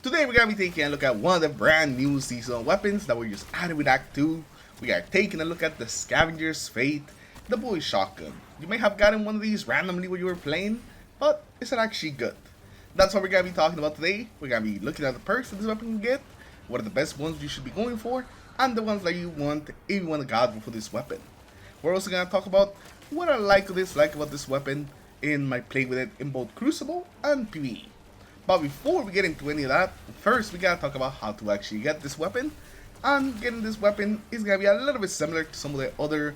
Today we're going to be taking a look at one of the brand new seasonal weapons that were just added with Act 2. We are taking a look at the Scavengers Fate, the boy shotgun. You may have gotten one of these randomly when you were playing, but is it actually good? That's what we're going to be talking about today. We're going to be looking at the perks that this weapon can get, what are the best ones you should be going for, and the ones that you want if you want to god for this weapon. We're also going to talk about what I like or dislike about this weapon in my play with it in both Crucible and PvE. But before we get into any of that, first we gotta talk about how to actually get this weapon. And getting this weapon is gonna be a little bit similar to some of the other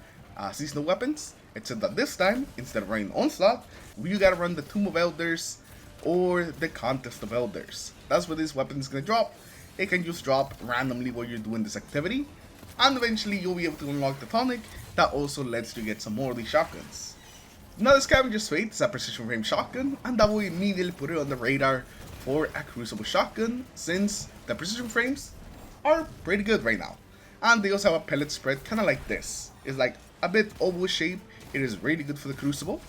seasonal weapons, except that this time, instead of running Onslaught, you gotta run the Tomb of Elders or the Contest of Elders. That's where this weapon is gonna drop. It can just drop randomly while you're doing this activity, and eventually you'll be able to unlock the tonic that also lets you get some more of these shotguns. Now the Scavengers Fate is a precision frame shotgun, and that will immediately put it on the radar for a Crucible shotgun, since the precision frames are pretty good right now. And they also have a pellet spread kinda like this. It's like a bit oval shape. It is really good for the Crucible.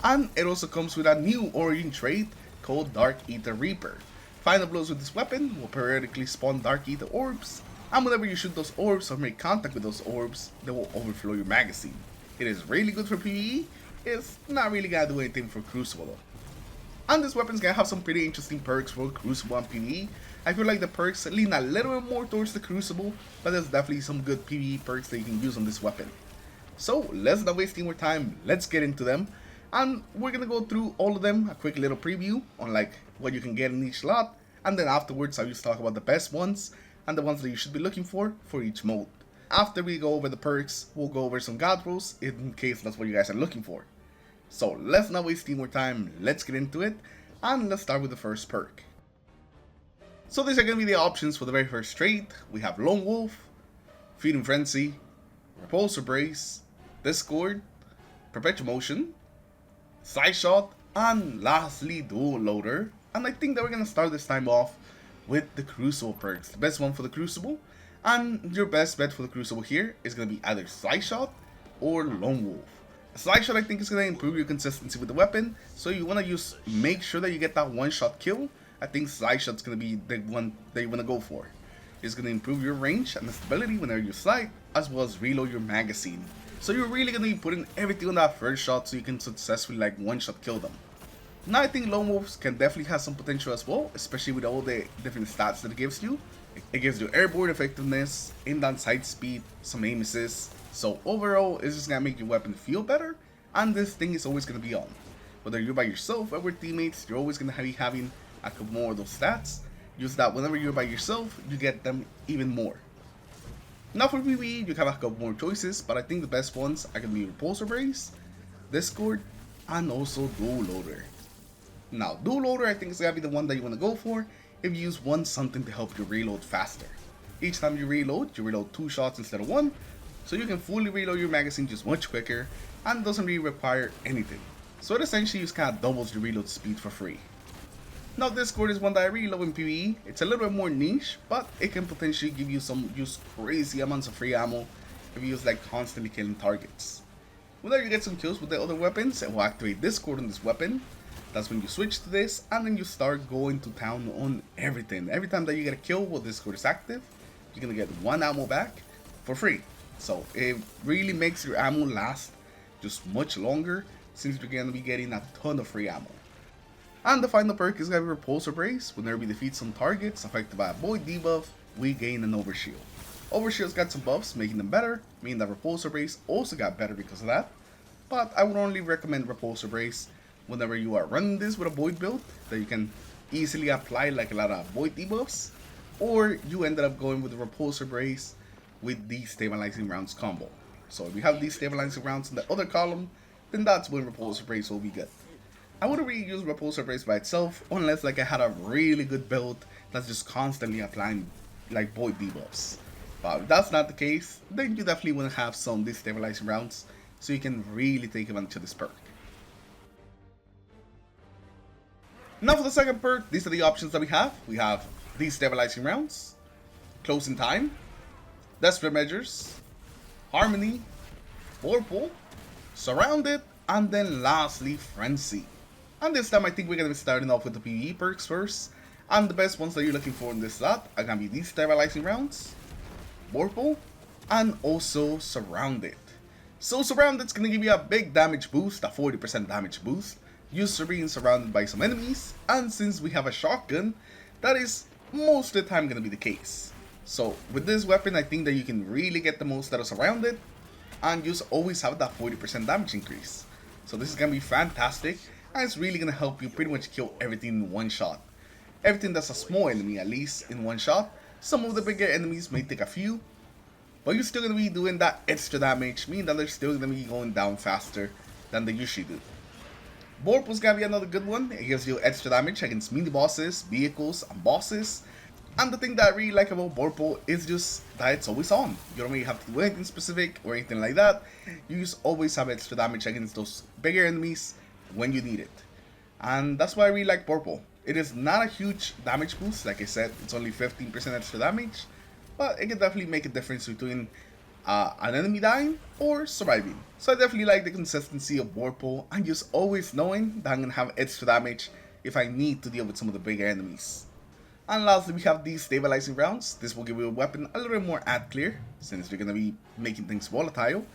And it also comes with a new origin trait called Dark Ether Reaper. Final blows with this weapon will periodically spawn Dark Ether orbs, and whenever you shoot those orbs or make contact with those orbs, they will overflow your magazine. It is really good for PvE. It's not really gonna do anything for Crucible though. And this weapon's gonna have some pretty interesting perks for Crucible and PvE. I feel like the perks lean a little bit more towards the Crucible, but there's definitely some good PvE perks that you can use on this weapon. So let's not waste any more time, let's get into them. And we're gonna go through all of them, a quick little preview on like what you can get in each slot, and then afterwards I'll just talk about the best ones and the ones that you should be looking for each mode. After we go over the perks, we'll go over some god rolls in case that's what you guys are looking for. So let's not waste any more time, let's get into it, and let's start with the first perk. So these are going to be the options for the very first trait. We have Lone Wolf, Feeding Frenzy, Repulsor Brace, Discord, Perpetual Motion, Side Shot, and lastly Dual Loader. And I think that we're going to start this time off with the Crucible perks, the best one for the Crucible. And your best bet for the Crucible here is going to be either Side Shot or Lone Wolf. Side Shot I think is going to improve your consistency with the weapon, so you want to make sure that you get that one shot kill. I think Side Shot's going to be the one that you want to go for. It's going to improve your range and the stability whenever you slide, as well as reload your magazine. So you're really going to be putting everything on that first shot so you can successfully like one shot kill them. Now I think Lone Wolves can definitely have some potential as well, especially with all the different stats that it gives you. It gives you airborne effectiveness, inbound sight speed, some aim assist. So overall, it's just gonna make your weapon feel better, and this thing is always gonna be on. Whether you're by yourself or with teammates, you're always gonna be having a couple more of those stats. Use that whenever you're by yourself, you get them even more. Now for PvE, you have a couple more choices, but I think the best ones are gonna be Repulsor Brace, Discord, and also Dual Loader. Now Dual Loader I think is gonna be the one that you wanna go for if you want something to help you reload faster. Each time you reload 2 shots instead of 1. So you can fully reload your magazine just much quicker, and doesn't really require anything. So it essentially just kind of doubles your reload speed for free. Now Discord is one that I really love in PvE. It's a little bit more niche, but it can potentially give you some crazy amounts of free ammo if you use like constantly killing targets. Whenever you get some kills with the other weapons, it will activate Discord on this weapon. That's when you switch to this, and then you start going to town on everything. Every time that you get a kill while Discord is active, you're gonna get 1 ammo back for free. So it really makes your ammo last just much longer, since you're going to be getting a ton of free ammo. And the final perk is going to be Repulsor Brace. Whenever we defeat some targets affected by a void debuff, we gain an Overshield. Overshield's got some buffs making them better, meaning that Repulsor Brace also got better because of that. But I would only recommend Repulsor Brace whenever you are running this with a void build that you can easily apply like a lot of void debuffs, or you ended up going with the Repulsor Brace with the Stabilizing Rounds combo. So if you have these Stabilizing Rounds in the other column, then that's when Repulsor Brace will be good. I wouldn't really use Repulsor Brace by itself unless like I had a really good build that's just constantly applying like void debuffs. But if that's not the case, then you definitely want to have some Destabilizing Rounds so you can really take advantage of this perk. Now for the second perk, these are the options that we have. We have Destabilizing Rounds, Closing Time, Desperate Measures, Harmony, Whirlpool, Surrounded, and then lastly Frenzy. And this time I think we're going to be starting off with the PvE perks first. And the best ones that you're looking for in this slot are gonna be these stabilizing rounds, Vorpal, and also Surrounded. So Surrounded's gonna give you a big damage boost, a 40% damage boost, used for being surrounded by some enemies, and since we have a shotgun, that is most of the time gonna be the case. So with this weapon, I think that you can really get the most out of Surrounded, and just always have that 40% damage increase. So this is gonna be fantastic, and it's really gonna help you pretty much kill everything in one shot. Everything that's a small enemy, at least, in one shot. Some of the bigger enemies may take a few, but you're still going to be doing that extra damage, meaning that they're still going to be going down faster than they usually do. Vorpal's going to be another good one. It gives you extra damage against mini bosses, vehicles, and bosses. And the thing that I really like about Vorpal is just that it's always on. You don't really have to do anything specific or anything like that. You just always have extra damage against those bigger enemies when you need it. And that's why I really like Vorpal. It is not a huge damage boost, like I said, it's only 15% extra damage, but it can definitely make a difference between an enemy dying or surviving. So I definitely like the consistency of Vorpal and just always knowing that I'm going to have extra damage if I need to deal with some of the bigger enemies. And lastly, we have these stabilizing rounds. This will give you a weapon a little bit more ad clear, since you're going to be making things volatile.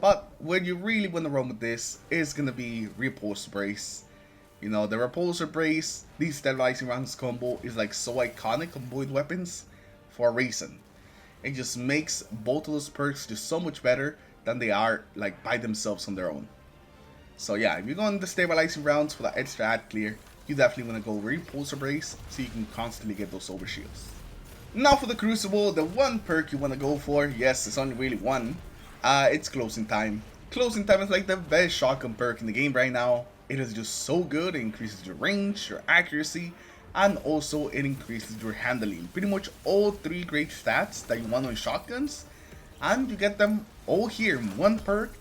But where you really want to run with this is going to be Repulsor Brace. You know, the Repulsor Brace, these stabilizing rounds combo is like so iconic on Void weapons for a reason. It just makes both of those perks just so much better than they are like by themselves on their own. So yeah, if you're going the stabilizing rounds for that extra ad clear, you definitely want to go Repulsor Brace so you can constantly get those overshields. Now for the Crucible, the one perk you want to go for, yes, it's only really one, it's Closing Time. Closing Time is like the best shotgun perk in the game right now. It is just so good. It increases your range, your accuracy, and also it increases your handling. Pretty much all three great stats that you want on shotguns, and you get them all here in one perk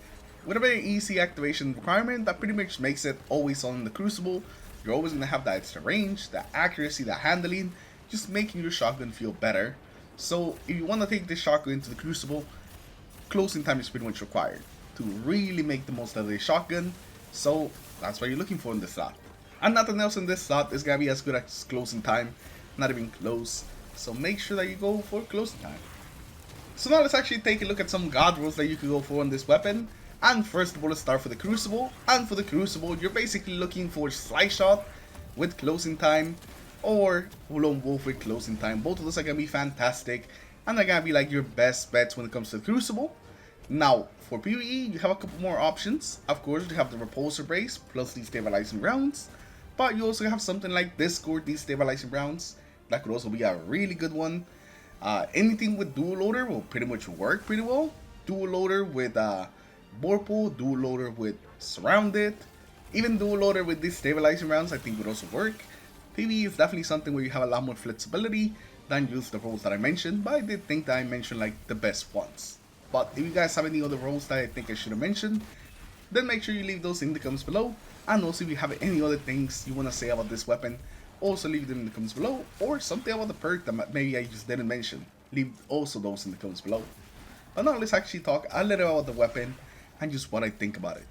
with a very easy activation requirement that pretty much makes it always on the Crucible. You're always going to have that extra range, that accuracy, that handling, just making your shotgun feel better. So if you want to take this shotgun into the Crucible, Closing Time is pretty much required to really make the most out of this shotgun. So that's what you're looking for in this slot. And nothing else in this slot is gonna be as good as Closing Time, not even close. So make sure that you go for Closing Time. So now let's actually take a look at some god rolls that you could go for on this weapon. And first of all, let's start for the Crucible. And for the Crucible, you're basically looking for Slice Shot with Closing Time, or Lone Wolf with Closing Time. Both of those are gonna be fantastic, and they're gonna be like your best bets when it comes to the Crucible. Now, for PvE, you have a couple more options. Of course, you have the Repulsor Brace plus these stabilizing rounds, but you also have something like Discord, these stabilizing rounds. That could also be a really good one. Anything with Dual Loader will pretty much work pretty well. Dual Loader with Vorpal, Dual Loader with Surrounded, even Dual Loader with these stabilizing rounds I think would also work. PvE is definitely something where you have a lot more flexibility than just the roles that I mentioned, but I did think that I mentioned like the best ones. But if you guys have any other roles that I think I should have mentioned, then make sure you leave those in the comments below. And also if you have any other things you want to say about this weapon, also leave them in the comments below. Or something about the perk that maybe I just didn't mention, leave also those in the comments below. But now let's actually talk a little about the weapon and just what I think about it.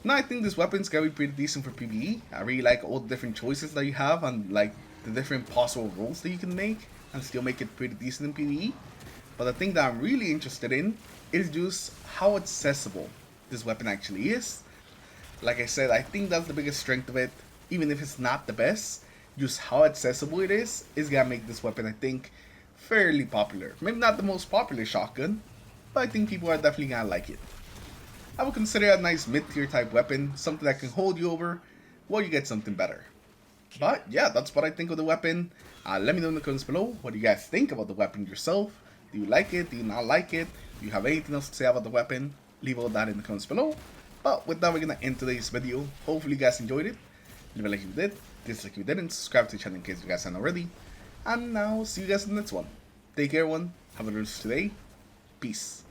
Now I think this weapon's gonna be pretty decent for PvE. I really like all the different choices that you have and like the different possible roles that you can make and still make it pretty decent in PvE. But the thing that I'm really interested in is just how accessible this weapon actually is. Like I said, I think that's the biggest strength of it. Even if it's not the best, just how accessible it is gonna make this weapon, I think, fairly popular. Maybe not the most popular shotgun, but I think people are definitely gonna like it. I would consider it a nice mid-tier type weapon, something that can hold you over while you get something better. But yeah, that's what I think of the weapon. Let me know in the comments below what you guys think about the weapon yourself. Do you like it? Do you not like it? Do you have anything else to say about the weapon? Leave all that in the comments below. But with that, we're gonna end today's video. Hopefully you guys enjoyed it. Leave a like if you did, dislike if you didn't, subscribe to the channel in case you guys haven't already. And now, see you guys in the next one. Take care everyone, have a good rest of today. Peace.